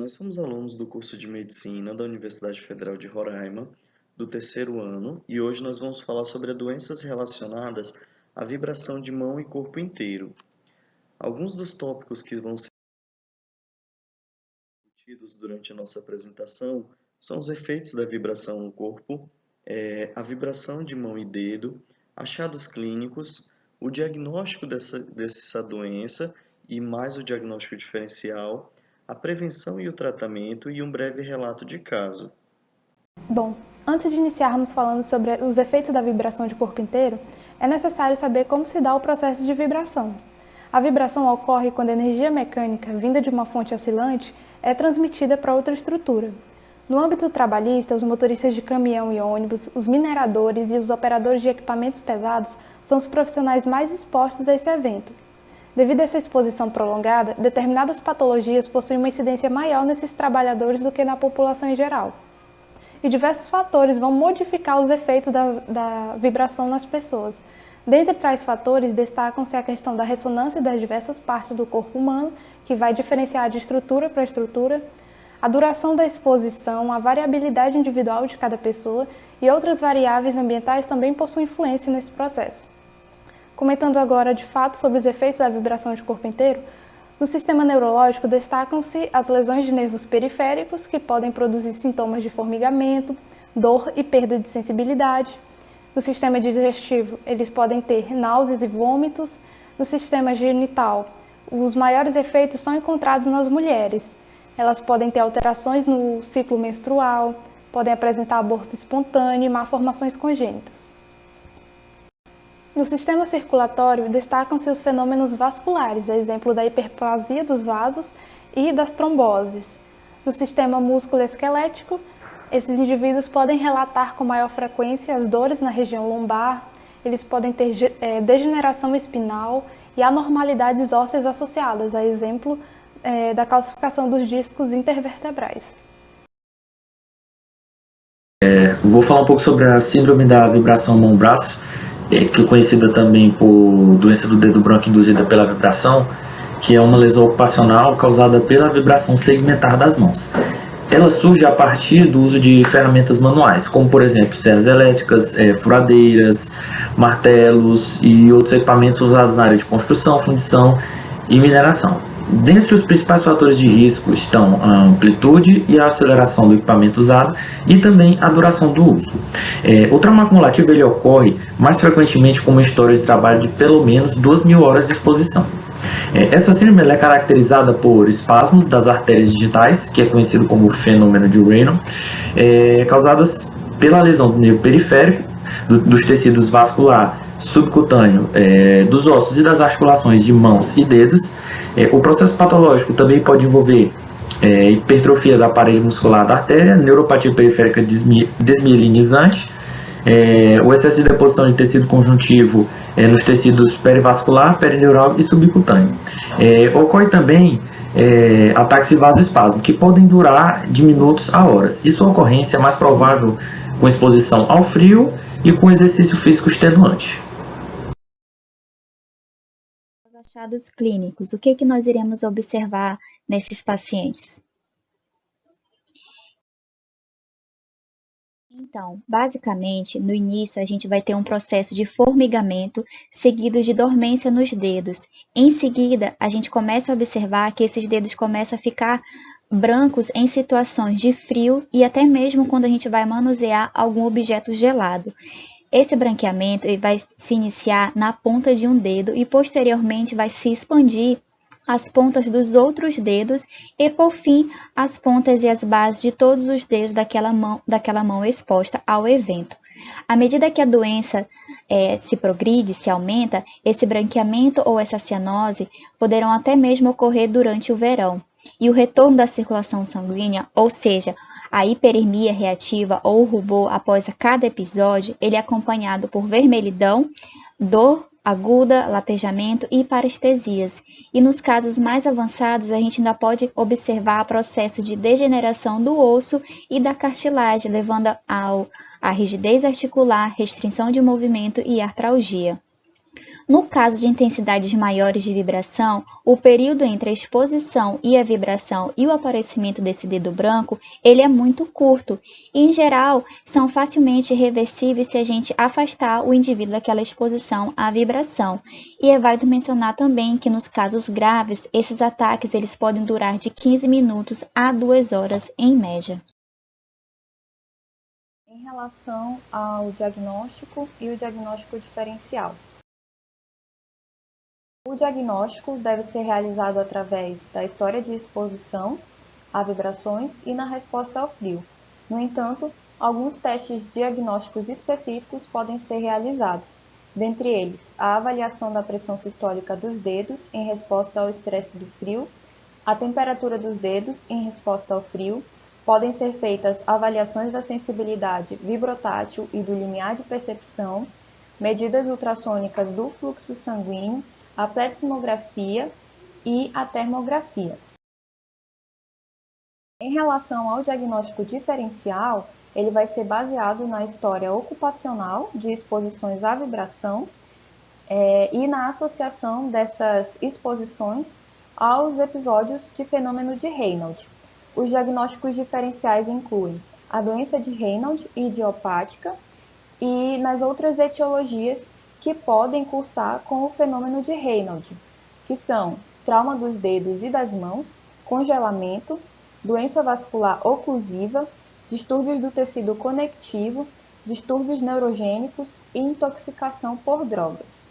nós somos alunos do curso de Medicina da Universidade Federal de Roraima, do terceiro ano, e hoje nós vamos falar sobre doenças relacionadas à vibração de mão e corpo inteiro. Alguns dos tópicos que vão ser discutidos durante a nossa apresentação são os efeitos da vibração no corpo, a vibração de mão e dedo, achados clínicos, o diagnóstico dessa doença e mais o diagnóstico diferencial, a prevenção e o tratamento e um breve relato de caso. Bom, antes de iniciarmos falando sobre os efeitos da vibração de corpo inteiro, é necessário saber como se dá o processo de vibração. A vibração ocorre quando a energia mecânica, vinda de uma fonte oscilante, é transmitida para outra estrutura. No âmbito trabalhista, os motoristas de caminhão e ônibus, os mineradores e os operadores de equipamentos pesados são os profissionais mais expostos a esse evento. Devido a essa exposição prolongada, determinadas patologias possuem uma incidência maior nesses trabalhadores do que na população em geral. E diversos fatores vão modificar os efeitos da vibração nas pessoas. Dentre tais fatores, destacam-se a questão da ressonância das diversas partes do corpo humano, que vai diferenciar de estrutura para estrutura, a duração da exposição, a variabilidade individual de cada pessoa e outras variáveis ambientais também possuem influência nesse processo. Comentando agora de fato sobre os efeitos da vibração de corpo inteiro, no sistema neurológico destacam-se as lesões de nervos periféricos, que podem produzir sintomas de formigamento, dor e perda de sensibilidade. No sistema digestivo, eles podem ter náuseas e vômitos. No sistema genital, os maiores efeitos são encontrados nas mulheres. Elas podem ter alterações no ciclo menstrual, podem apresentar aborto espontâneo e malformações congênitas. No sistema circulatório, destacam-se os fenômenos vasculares, a exemplo da hiperplasia dos vasos e das tromboses. No sistema músculo-esquelético, esses indivíduos podem relatar com maior frequência as dores na região lombar, eles podem ter degeneração espinal e anormalidades ósseas associadas, a exemplo da calcificação dos discos intervertebrais. Vou falar um pouco sobre a síndrome da vibração mão-braço, que é conhecida também por doença do dedo branco induzida pela vibração, que é uma lesão ocupacional causada pela vibração segmentar das mãos. Ela surge a partir do uso de ferramentas manuais, como por exemplo serras elétricas, furadeiras, martelos e outros equipamentos usados na área de construção, fundição e mineração. Dentre os principais fatores de risco estão a amplitude e a aceleração do equipamento usado e também a duração do uso. O trauma acumulativo ele ocorre mais frequentemente com uma história de trabalho de pelo menos 2.000 horas de exposição. Essa síndrome é caracterizada por espasmos das artérias digitais, que é conhecido como fenômeno de Raynaud, causadas pela lesão do nervo periférico, dos tecidos vascular, subcutâneo, dos ossos e das articulações de mãos e dedos. O processo patológico também pode envolver hipertrofia da parede muscular da artéria, neuropatia periférica desmielinizante, o excesso de deposição de tecido conjuntivo nos tecidos perivascular, perineural e subcutâneo. Ocorre também ataques de vasoespasmo, que podem durar de minutos a horas. E sua ocorrência é mais provável com exposição ao frio e com exercício físico extenuante. Os achados clínicos, o que nós iremos observar nesses pacientes? Então, basicamente, no início a gente vai ter um processo de formigamento seguido de dormência nos dedos. Em seguida, a gente começa a observar que esses dedos começam a ficar brancos em situações de frio e até mesmo quando a gente vai manusear algum objeto gelado. Esse branqueamento vai se iniciar na ponta de um dedo e posteriormente vai se expandir as pontas dos outros dedos e, por fim, as pontas e as bases de todos os dedos daquela mão exposta ao evento. À medida que a doença se progride, se aumenta, esse branqueamento ou essa cianose poderão até mesmo ocorrer durante o verão. E o retorno da circulação sanguínea, ou seja, a hiperemia reativa ou rubor após cada episódio, ele é acompanhado por vermelhidão, dor aguda, latejamento e parestesias. E nos casos mais avançados, a gente ainda pode observar o processo de degeneração do osso e da cartilagem, levando à rigidez articular, restrição de movimento e artralgia. No caso de intensidades maiores de vibração, o período entre a exposição e a vibração e o aparecimento desse dedo branco, ele é muito curto e, em geral, são facilmente reversíveis se a gente afastar o indivíduo daquela exposição à vibração. E é válido mencionar também que nos casos graves, esses ataques eles podem durar de 15 minutos a 2 horas em média. Em relação ao diagnóstico e o diagnóstico diferencial. O diagnóstico deve ser realizado através da história de exposição a vibrações e na resposta ao frio. No entanto, alguns testes diagnósticos específicos podem ser realizados, dentre eles a avaliação da pressão sistólica dos dedos em resposta ao estresse do frio, a temperatura dos dedos em resposta ao frio, podem ser feitas avaliações da sensibilidade vibrotátil e do limiar de percepção, medidas ultrassônicas do fluxo sanguíneo, a pletismografia e a termografia. Em relação ao diagnóstico diferencial, ele vai ser baseado na história ocupacional de exposições à vibração e na associação dessas exposições aos episódios de fenômeno de Raynaud. Os diagnósticos diferenciais incluem a doença de Raynaud idiopática e nas outras etiologias que podem cursar com o fenômeno de Raynaud, que são trauma dos dedos e das mãos, congelamento, doença vascular oclusiva, distúrbios do tecido conectivo, distúrbios neurogênicos e intoxicação por drogas.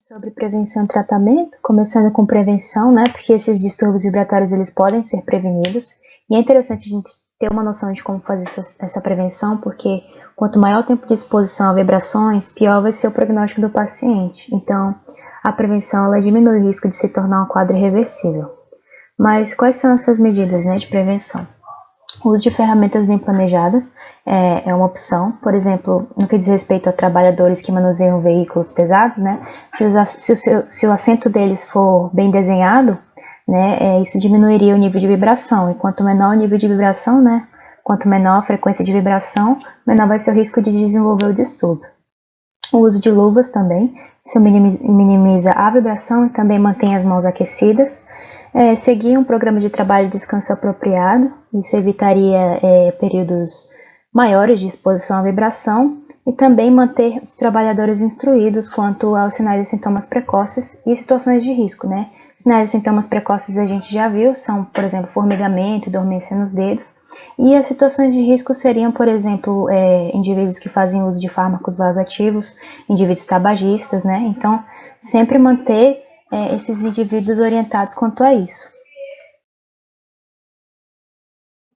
Sobre prevenção e tratamento, começando com prevenção, né, porque esses distúrbios vibratórios eles podem ser prevenidos, e é interessante a gente ter uma noção de como fazer essa prevenção, porque quanto maior o tempo de exposição a vibrações, pior vai ser o prognóstico do paciente. Então, a prevenção ela diminui o risco de se tornar um quadro irreversível. Mas quais são essas medidas, né, de prevenção? O uso de ferramentas bem planejadas é uma opção. Por exemplo, no que diz respeito a trabalhadores que manuseiam veículos pesados, né, se o assento deles for bem desenhado, né, isso diminuiria o nível de vibração. E quanto menor o nível de vibração, né, quanto menor a frequência de vibração, menor vai ser o risco de desenvolver o distúrbio. O uso de luvas também, isso minimiza a vibração e também mantém as mãos aquecidas. Seguir um programa de trabalho de descanso apropriado, isso evitaria períodos maiores de exposição à vibração, e também manter os trabalhadores instruídos quanto aos sinais e sintomas precoces e situações de risco, né? Sinais e sintomas precoces a gente já viu, são, por exemplo, formigamento e dormência nos dedos, e as situações de risco seriam, por exemplo, indivíduos que fazem uso de fármacos vasoativos, indivíduos tabagistas, né? Então, sempre manter esses indivíduos orientados quanto a isso.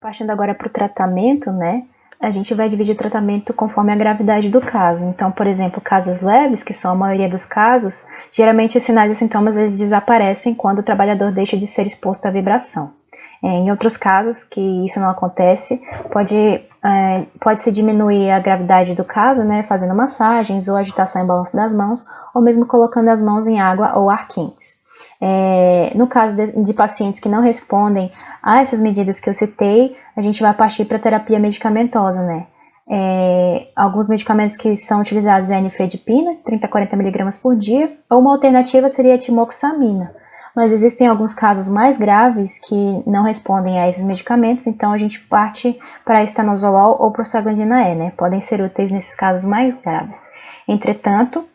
Partindo agora para o tratamento, né, a gente vai dividir o tratamento conforme a gravidade do caso. Então, por exemplo, casos leves, que são a maioria dos casos, geralmente os sinais e sintomas eles desaparecem quando o trabalhador deixa de ser exposto à vibração. Em outros casos, que isso não acontece, pode-se diminuir a gravidade do caso, né, fazendo massagens ou agitação e balanço das mãos, ou mesmo colocando as mãos em água ou ar quentes. No caso de pacientes que não respondem a essas medidas que eu citei, a gente vai partir para a terapia medicamentosa, né? Alguns medicamentos que são utilizados é a nifedipina, 30 a 40 mg por dia, ou uma alternativa seria a timoxamina. Mas existem alguns casos mais graves que não respondem a esses medicamentos, então a gente parte para estanozolol ou prostaglandina E, né? Podem ser úteis nesses casos mais graves. Entretanto,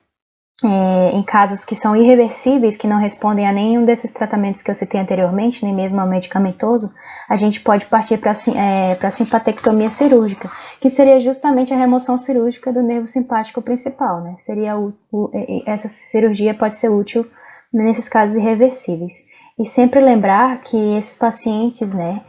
em casos que são irreversíveis, que não respondem a nenhum desses tratamentos que eu citei anteriormente, nem mesmo ao medicamentoso, a gente pode partir para a simpatectomia cirúrgica, que seria justamente a remoção cirúrgica do nervo simpático principal, né? Essa cirurgia pode ser útil nesses casos irreversíveis. E sempre lembrar que esses pacientes, né,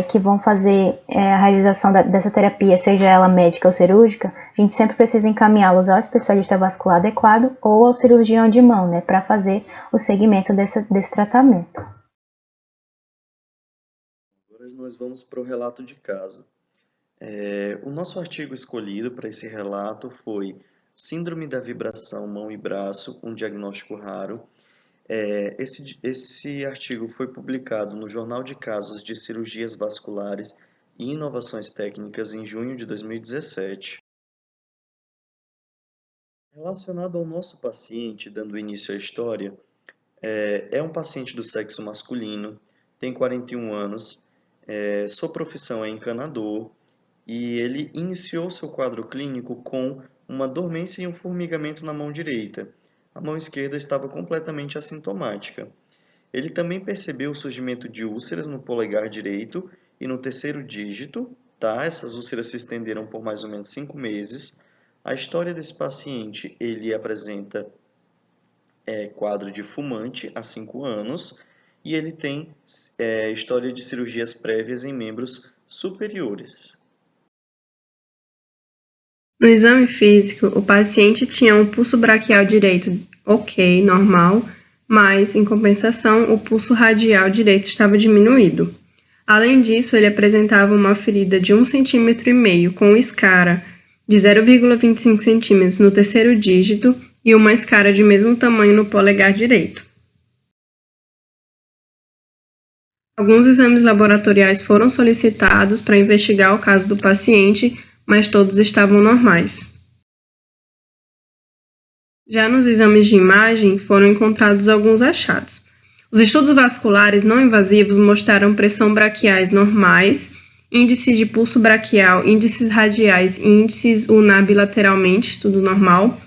que vão fazer a realização dessa terapia, seja ela médica ou cirúrgica, a gente sempre precisa encaminhá-los ao especialista vascular adequado ou ao cirurgião de mão, né, para fazer o segmento desse tratamento. Agora nós vamos para o relato de caso. O nosso artigo escolhido para esse relato foi Síndrome da vibração mão e braço, um diagnóstico raro. Esse artigo foi publicado no Jornal de Casos de Cirurgias Vasculares e Inovações Técnicas em junho de 2017. Relacionado ao nosso paciente, dando início à história, é um paciente do sexo masculino, tem 41 anos, sua profissão é encanador e ele iniciou seu quadro clínico com uma dormência e um formigamento na mão direita. A mão esquerda estava completamente assintomática. Ele também percebeu o surgimento de úlceras no polegar direito e no terceiro dígito, tá? Essas úlceras se estenderam por mais ou menos 5 meses. A história desse paciente, ele apresenta quadro de fumante há 5 anos e ele tem história de cirurgias prévias em membros superiores. No exame físico, o paciente tinha um pulso braquial direito ok, normal, mas, em compensação, o pulso radial direito estava diminuído. Além disso, ele apresentava uma ferida de 1,5 cm com escara de 0,25 cm no terceiro dígito e uma escara de mesmo tamanho no polegar direito. Alguns exames laboratoriais foram solicitados para investigar o caso do paciente, mas todos estavam normais. Já nos exames de imagem, foram encontrados alguns achados. Os estudos vasculares não invasivos mostraram pressão braquiais normais, índices de pulso braquial, índices radiais e índices ulnar bilateralmente, tudo normal.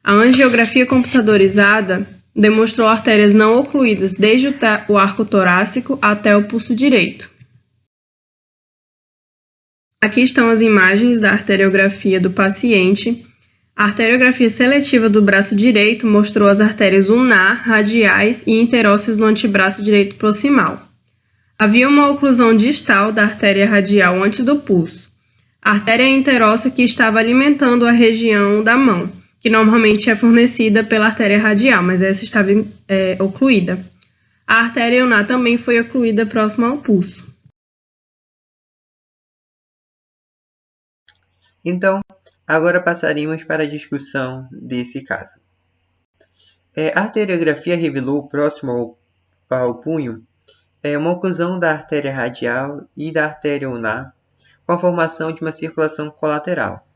A angiografia computadorizada demonstrou artérias não ocluídas desde o arco torácico até o pulso direito. Aqui estão as imagens da arteriografia do paciente. A arteriografia seletiva do braço direito mostrou as artérias ulnar, radiais e interósseas no antebraço direito proximal. Havia uma oclusão distal da artéria radial antes do pulso. A artéria interóssea que estava alimentando a região da mão, que normalmente é fornecida pela artéria radial, mas essa estava ocluída. A artéria ulnar também foi ocluída próxima ao pulso. Então, agora passaríamos para a discussão desse caso. A arteriografia revelou próximo ao punho uma oclusão da artéria radial e da artéria ulnar, com a formação de uma circulação colateral,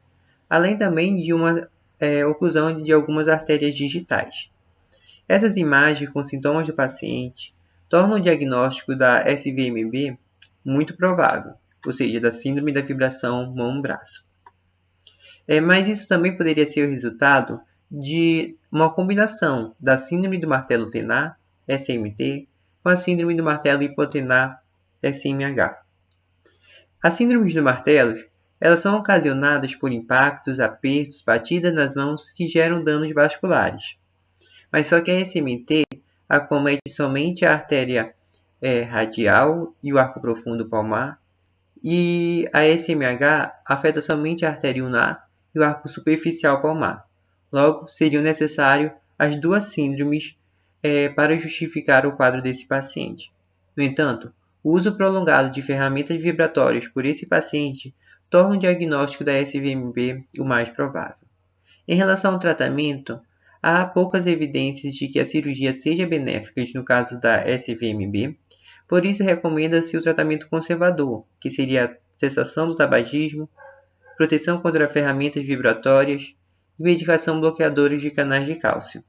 além também de uma oclusão de algumas artérias digitais. Essas imagens com sintomas do paciente tornam o diagnóstico da SVMB muito provável, ou seja, da síndrome da vibração mão-braço. Mas isso também poderia ser o resultado de uma combinação da síndrome do martelo tenar, SMT, com a síndrome do martelo hipotenar, SMH. As síndromes do martelo, elas são ocasionadas por impactos, apertos, batidas nas mãos que geram danos vasculares. Mas só que a SMT acomete somente a artéria radial e o arco profundo palmar, e a SMH afeta somente a artéria ulnar e o arco superficial palmar. Logo, seriam necessárias as duas síndromes para justificar o quadro desse paciente. No entanto, o uso prolongado de ferramentas vibratórias por esse paciente torna o diagnóstico da SVMB o mais provável. Em relação ao tratamento, há poucas evidências de que a cirurgia seja benéfica no caso da SVMB, por isso recomenda-se o tratamento conservador, que seria a cessação do tabagismo, proteção contra ferramentas vibratórias e medicação bloqueadora de canais de cálcio.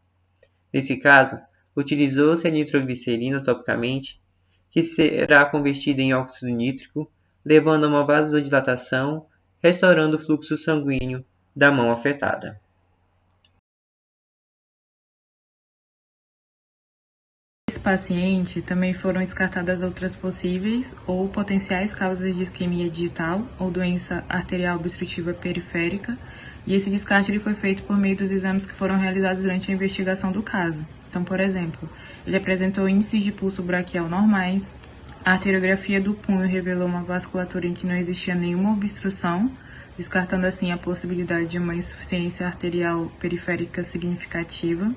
Nesse caso, utilizou-se a nitroglicerina topicamente, que será convertida em óxido nítrico, levando a uma vasodilatação, restaurando o fluxo sanguíneo da mão afetada. Nesse paciente também foram descartadas outras possíveis ou potenciais causas de isquemia digital ou doença arterial obstrutiva periférica, e esse descarte ele foi feito por meio dos exames que foram realizados durante a investigação do caso. Então, por exemplo, ele apresentou índices de pulso braquial normais, a arteriografia do punho revelou uma vasculatura em que não existia nenhuma obstrução, descartando assim a possibilidade de uma insuficiência arterial periférica significativa.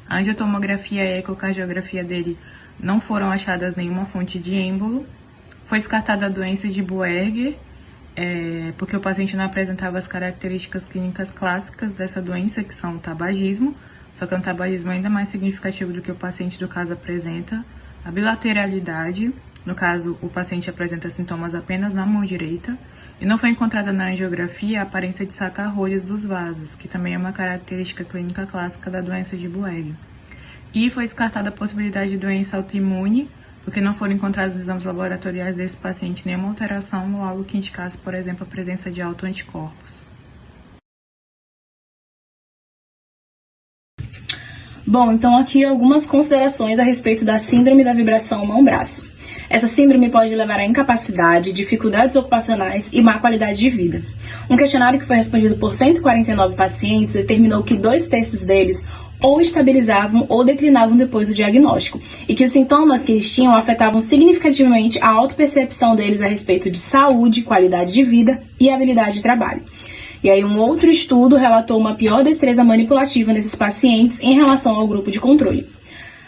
A angiotomografia e a ecocardiografia dele não foram achadas nenhuma fonte de êmbolo. Foi descartada a doença de Buerger, porque o paciente não apresentava as características clínicas clássicas dessa doença, que são o tabagismo, só que é um tabagismo ainda mais significativo do que o paciente do caso apresenta. A bilateralidade, no caso, o paciente apresenta sintomas apenas na mão direita, E não foi encontrada na angiografia a aparência de saca-rolhas dos vasos, que também é uma característica clínica clássica da doença de Buerger. E foi descartada a possibilidade de doença autoimune, porque não foram encontrados nos exames laboratoriais desse paciente nenhuma alteração ou algo que indicasse, por exemplo, a presença de autoanticorpos. Bom, então aqui algumas considerações a respeito da síndrome da vibração mão-braço. Essa síndrome pode levar a incapacidade, dificuldades ocupacionais e má qualidade de vida. Um questionário que foi respondido por 149 pacientes determinou que 2/3 deles ou estabilizavam ou declinavam depois do diagnóstico, e que os sintomas que eles tinham afetavam significativamente a autopercepção deles a respeito de saúde, qualidade de vida e habilidade de trabalho. E aí um outro estudo relatou uma pior destreza manipulativa nesses pacientes em relação ao grupo de controle.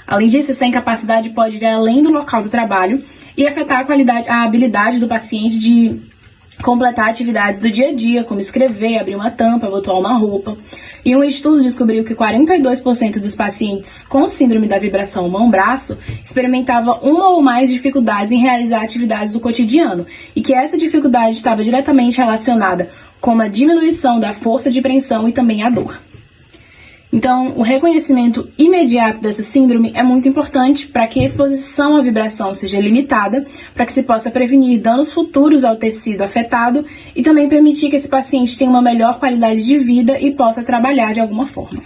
Além disso, essa incapacidade pode ir além do local do trabalho e afetar a habilidade do paciente de completar atividades do dia a dia, como escrever, abrir uma tampa, botar uma roupa. E um estudo descobriu que 42% dos pacientes com síndrome da vibração mão-braço experimentavam uma ou mais dificuldades em realizar atividades do cotidiano, e que essa dificuldade estava diretamente relacionada com a diminuição da força de preensão e também a dor. Então, o reconhecimento imediato dessa síndrome é muito importante para que a exposição à vibração seja limitada, para que se possa prevenir danos futuros ao tecido afetado e também permitir que esse paciente tenha uma melhor qualidade de vida e possa trabalhar de alguma forma.